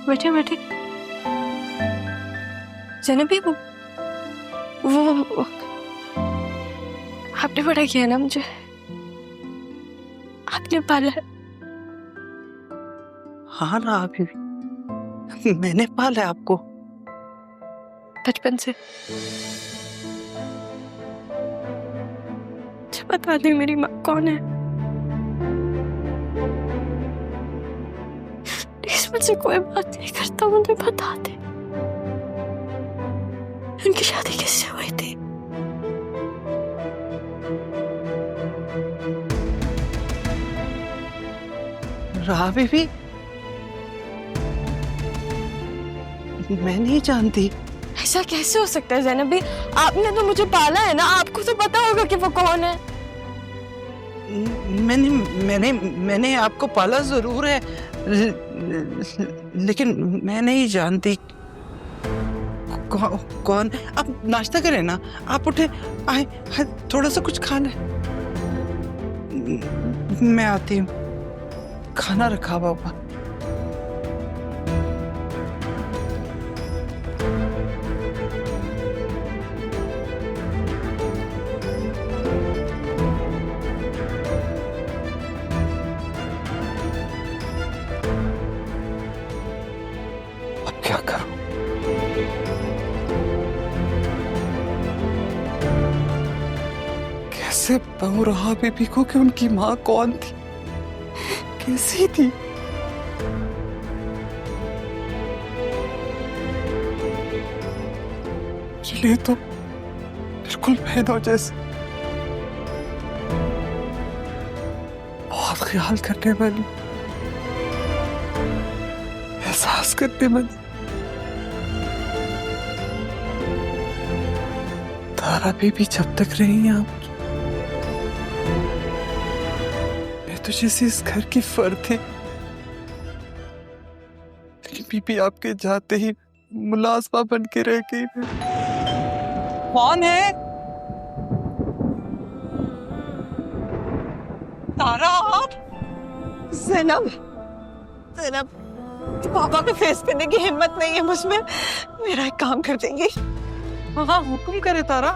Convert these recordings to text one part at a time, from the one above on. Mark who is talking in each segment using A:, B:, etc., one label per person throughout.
A: बैठे बैठे। ज़ैनबी वो आपने बड़ा किया ना मुझे, आपने पाला है।
B: हाँ ना अभी मैंने पाला है आपको
A: बचपन से। अच्छा बता दे मेरी माँ कौन है? प्लीज मुझसे कोई बात नहीं करता, मुझे बता दे उनकी शादी किससे हुई थी?
B: राह बीबी, मैं नहीं जानती।
A: ऐसा कैसे हो सकता है ज़ैनबी? आपने तो मुझे पाला है ना, आपको तो पता होगा कि वो कौन है।
B: मैंने मैंने मैंने आपको पाला जरूर है, लेकिन मैं नहीं जानती कौन। आप नाश्ता करें ना, आप उठे आए, थोड़ा सा कुछ खाना है। मैं आती हूँ, खाना रखा हुआ होगा। अब क्या करूं? कैसे बताऊं राह बीबी को कि उनकी माँ कौन थी, कैसी थी? ये तो बिल्कुल बहनों जैसे, बहुत ख्याल करने वाली, एहसास करने वाली। तारा बीबी जब तक रही हैं आपकी, मैं तो जैसे इस घर की फर्द थी, लेकिन बीबी आपके जाते ही मुलाजमा बन के रह गई। कौन है? तारा आप?
C: ज़ैनब, ज़ैनब, पापा को फेस करने की हिम्मत नहीं है मुझमें। मेरा एक काम कर देंगी?
B: हाँ हुक्म करे तारा।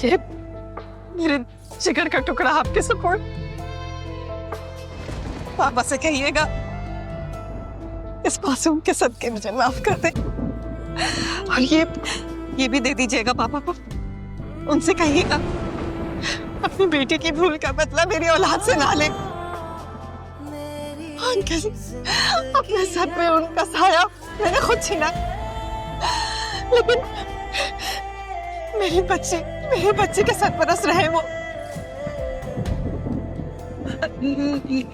C: ये मेरे जिगर का टुकड़ा आपके सपोर्ट, पापा से कहिएगा इस मासूम के सदके मुझे माफ कर दे। और ये भी दे दीजिएगा पापा को, उनसे कहिएगा अपनी बेटी की भूल का बदला मेरी औलाद से ना ले। अंकल, अपने सर पे उनका साया मैंने खुद छीना, लेकिन मेरे बच्चे के सरपरस्त रहे वो।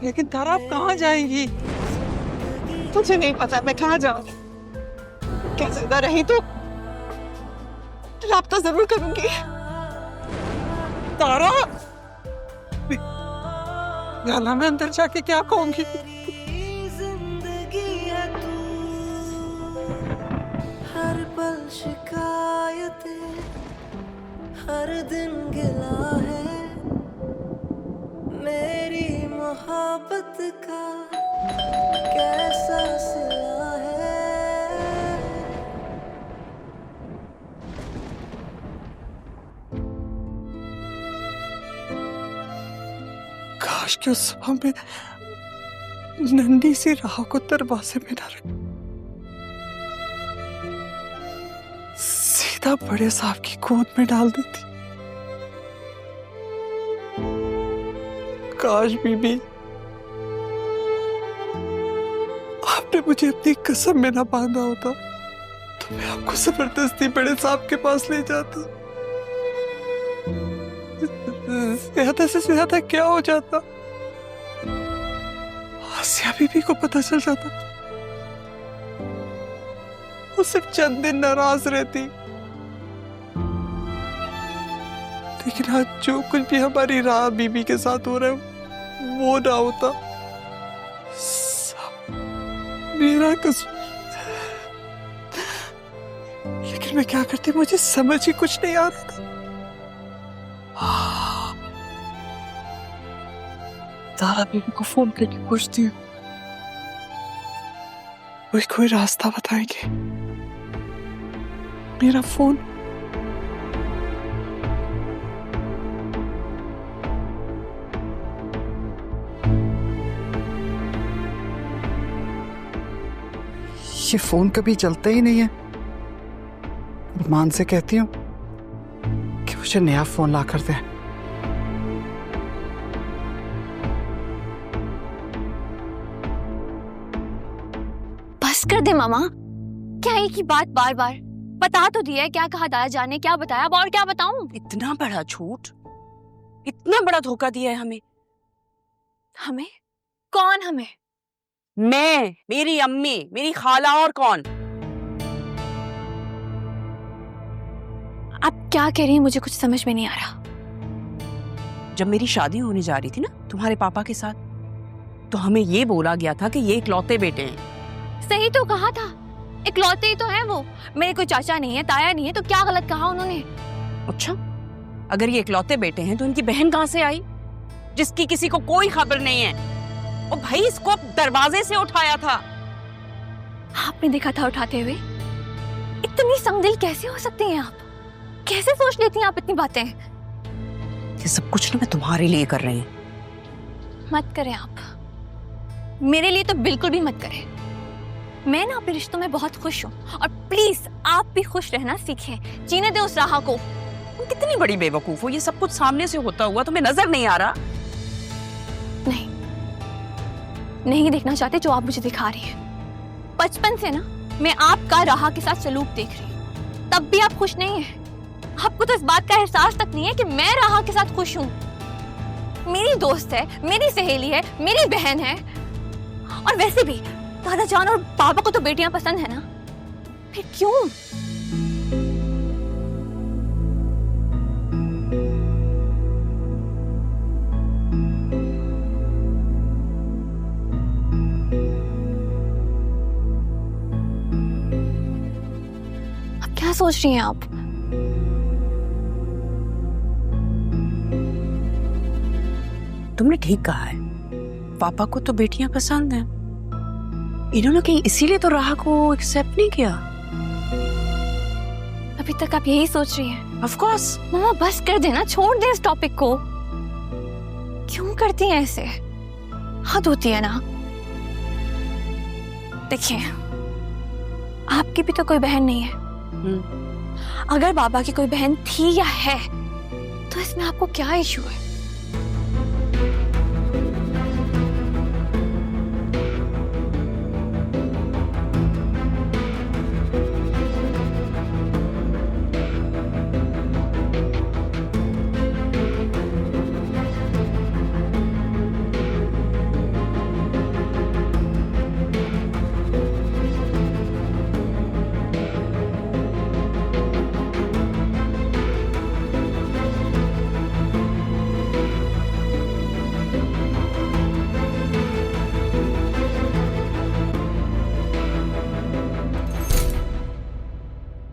B: लेकिन तारा आप कहाँ जाएंगी?
C: मुझे नहीं पता मैं कहाँ जाऊंगी, क्या जिंदा रही तो राब्ता जरूर करूंगी।
B: तारा, गाला में अंदर जाके क्या कहूंगी?
D: हर पल शिकायतें, हर दिन गिला है, मेरी मोहब्बत का कैसा सिला है।
B: काश कि उस सुबह में नन्ही सी राह को दरवाजे में न रख, सीधा बड़े साहब की गोद में डाल देती। काश बीबी आपने मुझे अपनी कसम में ना बांधा होता, तो मैं आपको जबरदस्ती बड़े साहब के पास ले जाती। ज्यादा से ज्यादा क्या हो जाता, आसिया बीबी को पता चल जाता, वो सिर्फ चंद दिन नाराज रहती। लेकिन आज जो कुछ भी हमारी राह बीबी के साथ हो रहा है वो ना होता, सब मेरा कसूर। लेकिन मैं क्या करती, मुझे समझ ही कुछ नहीं आ रहा था। तारा बीबी को फोन करके पूछती हूँ कोई रास्ता बताएंगे। मेरा फोन ये फोन कभी चलता ही नहीं है। अरमान से कहती हूँ कि मुझे नया फोन ला कर दे।
A: बस कर दे मामा, क्या एक ही बात बार बार बता तो दिया है। क्या कहा दादा जान ने, क्या बताया, अब और क्या बताऊं?
E: इतना बड़ा झूठ, इतना बड़ा धोखा दिया है हमें।
A: हमें? कौन हमें?
E: मैं, मेरी अम्मी, मेरी खाला, और कौन?
A: आप क्या कह रही हैं, मुझे कुछ समझ में नहीं आ रहा।
E: जब मेरी शादी होने जा रही थी ना तुम्हारे पापा के साथ, तो हमें ये बोला गया था कि ये इकलौते बेटे हैं।
A: सही तो कहा था, इकलौते ही तो है वो। मेरे कोई चाचा नहीं है, ताया नहीं है, तो क्या गलत कहा उन्होंने?
E: अच्छा, अगर ये इकलौते बेटे हैं तो इनकी बहन कहाँ से आई, जिसकी किसी को कोई खबर नहीं है? और भाई इसको दरवाजे से उठाया था।
A: आपने देखा था उठाते हुए? इतनी संगदिल कैसे हो सकती हैं आप? कैसे सोच लेती हैं आप इतनी बातें?
E: ये सब कुछ ना मैं तुम्हारे लिए कर रही हूँ।
A: मत करें आप, मेरे लिए तो बिल्कुल भी मत करें। मैं ना अपने रिश्तों में बहुत खुश हूँ, और प्लीज आप भी खुश रहना सीखें। जीने दे उस राह को।
E: तुम कितनी बड़ी बेवकूफ हो, ये सब कुछ सामने से होता हुआ तुम्हें नजर नहीं आ रहा?
A: नहीं देखना चाहते जो आप मुझे दिखा रही हैं। बचपन से ना मैं आपका राह के साथ सलूक देख रही हूँ, तब भी आप खुश नहीं हैं। आपको तो इस बात का एहसास तक नहीं है कि मैं राह के साथ खुश हूँ। मेरी दोस्त है, मेरी सहेली है, मेरी बहन है। और वैसे भी दादा जान और पापा को तो बेटियां पसंद है ना, फिर क्यों? अब क्या सोच रही हैं आप?
E: तुमने ठीक कहा है, पापा को तो बेटियां पसंद हैं। इन्होंने कहीं इसीलिए तो राह को एक्सेप्ट नहीं किया।
A: अभी तक आप यही सोच रही हैं?
E: Of course.
A: मामा बस कर देना, छोड़ दे इस टॉपिक को। क्यों करती हैं ऐसे? हद होती है ना। देखिए, आपकी भी तो कोई बहन नहीं है। अगर बाबा की कोई बहन थी या है, तो इसमें आपको क्या इशू है?